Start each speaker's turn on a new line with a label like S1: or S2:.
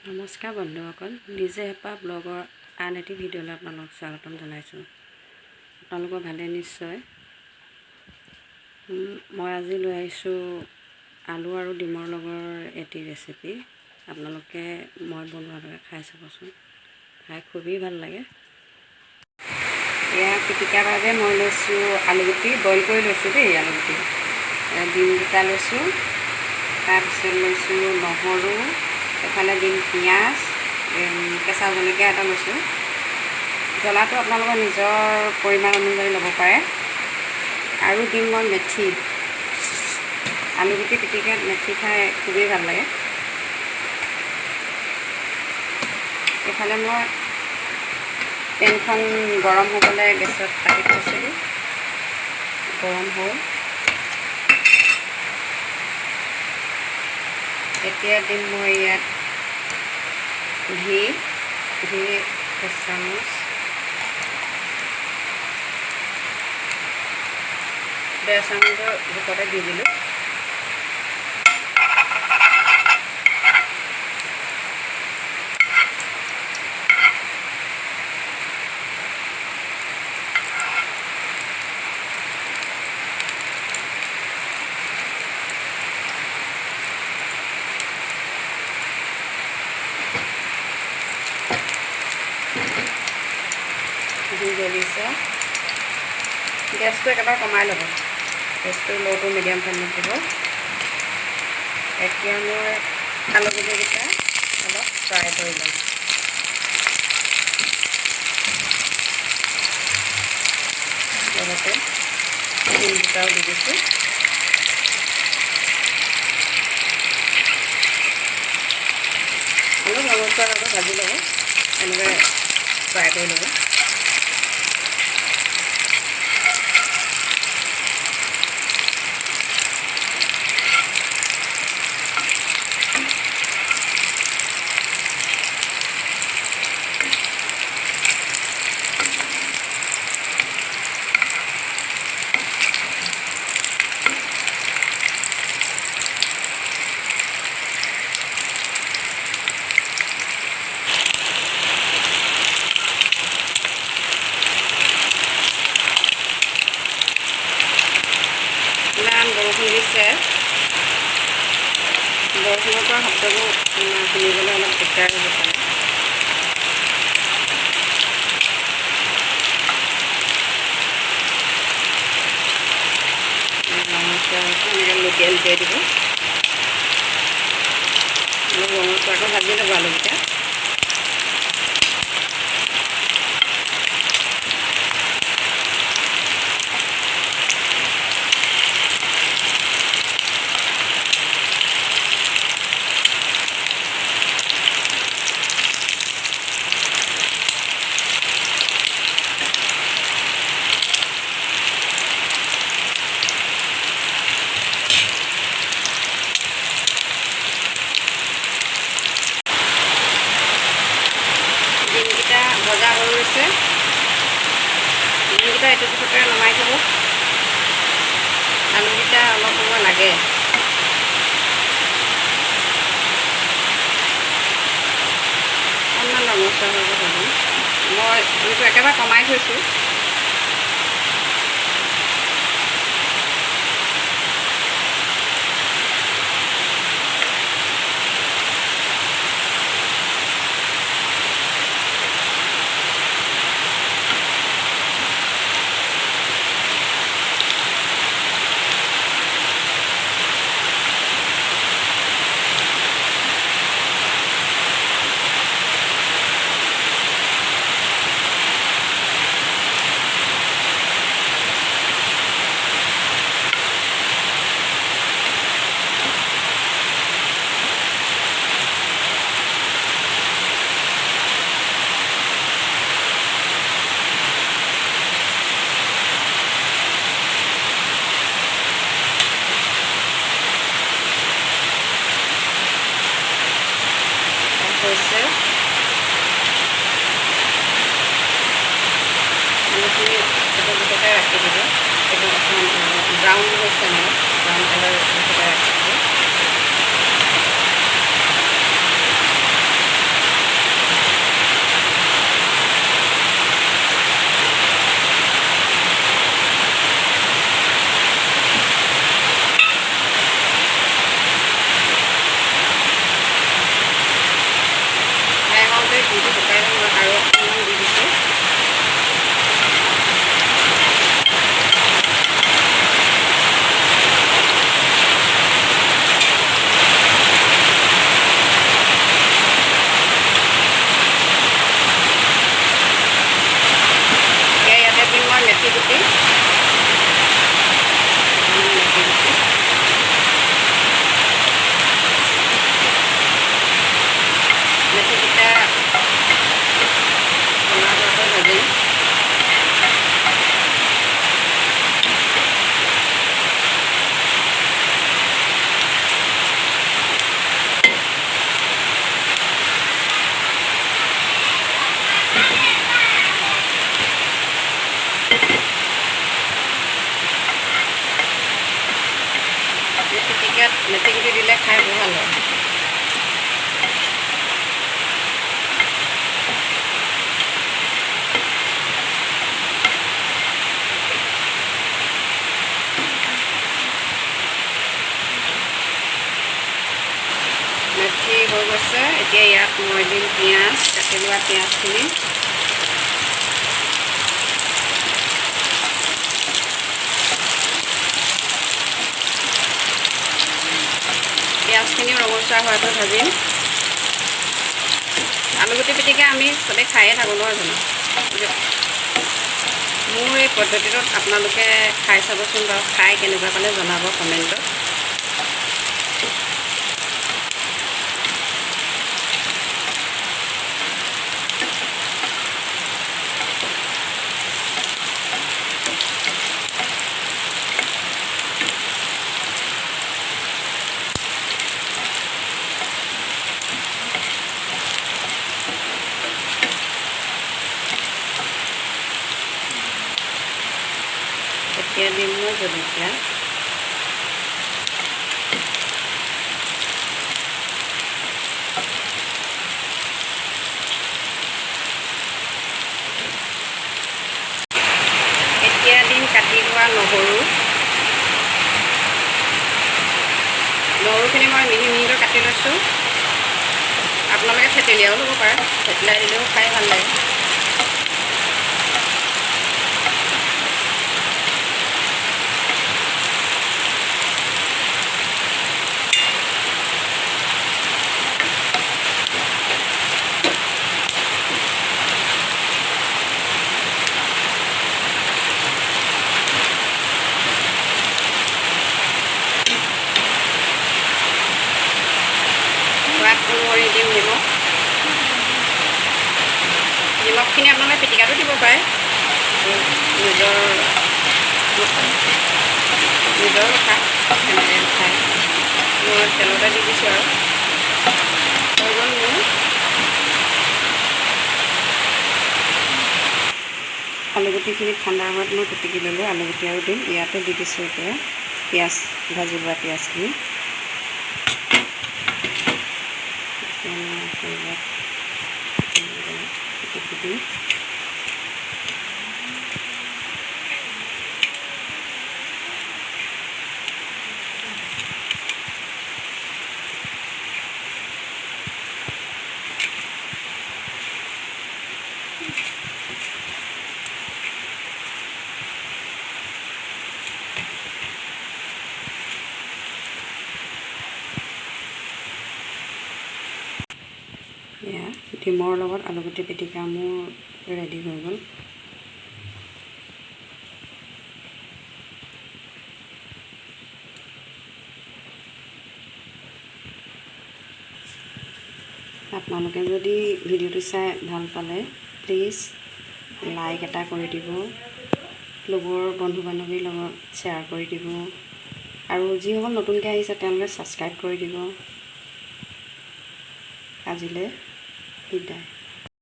S1: নমস্কাৰ বন্ধুসকল, নিজে হেঁপাহ ব্লগৰ আন এটি ভিডিঅ'লৈ আপোনালোকক স্বাগতম জনাইছোঁ। আপোনালোকৰ ভালে নিশ্চয়। মই আজি লৈ আহিছোঁ আলু আৰু ডিমৰ লগৰ এটি ৰেচিপি। আপোনালোকে মই বনোৱাদৰে খাই চাবচোন, খাই খুবেই ভাল লাগে। এয়া পিটিকাৰ বাবে মই লৈছোঁ আলুগুটি, বইল কৰি লৈছোঁ দেই। আলুগুটি ডিম দুটা লৈছোঁ, তাৰপিছত লৈছোঁ নহৰু, এফালে দিম পিঁয়াজ, কেঁচা জলকীয়া এটা লৈছোঁ। জ্বলাটো আপোনালোকৰ নিজৰ পৰিমাণ অনুযায়ী ল'ব পাৰে। আৰু দিম মই মেথি। আলুগুটি পিটিকাত মেথি খাই খুবেই ভাল লাগে। এইফালে মই পেনখন গৰম হ'বলৈ গেছত পাতি থৈছিলোঁ, গৰম হ'ল। এতিয়া দিম মই ইয়াত ঘি 1 চামুচ, 1.5 চামুচৰ জোখতে দি দিলোঁ। ঘি জ্বলিছে, গেছটো একেবাৰে কমাই ল'ব। গেছটো ল' টু মিডিয়াম ফ্লেমত দিব। এতিয়া মই আলুগুটিকেইটা অলপ ফ্ৰাই কৰি ল'ম। লগতে ডিম দুটাও দি দিছোঁ। অলপ ৰঙচুৱা আগত ভাজি ল'ব, এনেকৈ ফ্ৰাই কৰি ল'ব। ইমান বৰষুণ দিছে, বৰষুণৰ পৰা শব্দবোৰ শুনিবলৈ অলপ দিগদাৰ হ'ব পাৰে। এনেকৈ লোকেল দিয়ে দিব। অলপ ৰঙচুৱাকৈ ভাজি ল'ব আলুকেইটা। ডিমকেইটা ভজা হৈ গৈছে। ডিমকেইটা এইটো পিছতে নমাই থ'ব। আলুকেইটা অলপ সময় লাগে। অকণমান ৰঙচুৱা হৈ ভাজিম। মই জুইটো একেবাৰে কমাই থৈছোঁ। হৈছে আলুখিনি এটা দুটাকৈ ৰাখি দিব। এইটো অকণমান ব্ৰাউন হৈছে মানে, ব্ৰাউন কালাৰ দুটাকৈ ৰাখি দিব। জুইটো শুকাই মই আৰু অকণমান দি দিছোঁ। ইয়াতে দিম মই মেথি গুটি, মেথিকেইটা ৰঙা হোৱাকৈ ভাজিম। পিটিকাত মেথিগুটি দিলে খাই বৰ ভাল হয়। মেথি হৈ গৈছে, এতিয়া ইয়াত মই দিম পিঁয়াজ, কাটি লোৱা পিঁয়াজখিনি। পিঁয়াজখিনি ৰঙচুৱা হোৱাকৈ ভাজিম। আলুগুটি পিটিকা আমি চবেই খায়ে থাকোঁ নহয় জানো। মোৰ এই পদ্ধতিটোত আপোনালোকে খাই চাবচোন বাৰু, খাই কেনেকুৱা পালে জনাব কমেণ্টত। এতিয়া দিম মই জলকীয়া, এতিয়া দিম কাটি লোৱা নহৰু। নহৰুখিনি মই মিহি মিহিকৈ কাটি লৈছোঁ। আপোনালোকে থেতেলীয়াও ল'ব পাৰে, থেতেলাই দিলেও খাই ভাল লাগে। সোৱাদ অনুসৰি দিম নিমখ। নিমখখিনি আপোনালোকে পিটিকাটো দিব পাৰে, নিজৰ কথা কেনেকৈ খায়। মই তেলতে দি দিছোঁ আৰু হৈ গ'ল মোৰ। আলুগুটিখিনি ঠাণ্ডা হোৱাত মই পিটিকি ল'লোঁ, আলুগুটি আৰু দিম। ইয়াতে দি দিছোঁ এতিয়া পিঁয়াজ, ভাজি লোৱা পিঁয়াজখিনি। পিটিকি দিম। এয়া ডিমৰ লগত আলুগুটি পিটিকা মোৰ ৰেডি হৈ গ'ল। আপোনালোকে যদি ভিডিঅ'টো চাই ভাল পালে প্লিজ লাইক এটা কৰি দিব, লগৰ বন্ধু বান্ধৱীৰ লগত শ্বেয়াৰ কৰি দিব, আৰু যিসকল নতুনকৈ আহিছে তেওঁলোকে ছাবস্ক্ৰাইব কৰি দিব। আজিলৈ বিদায়।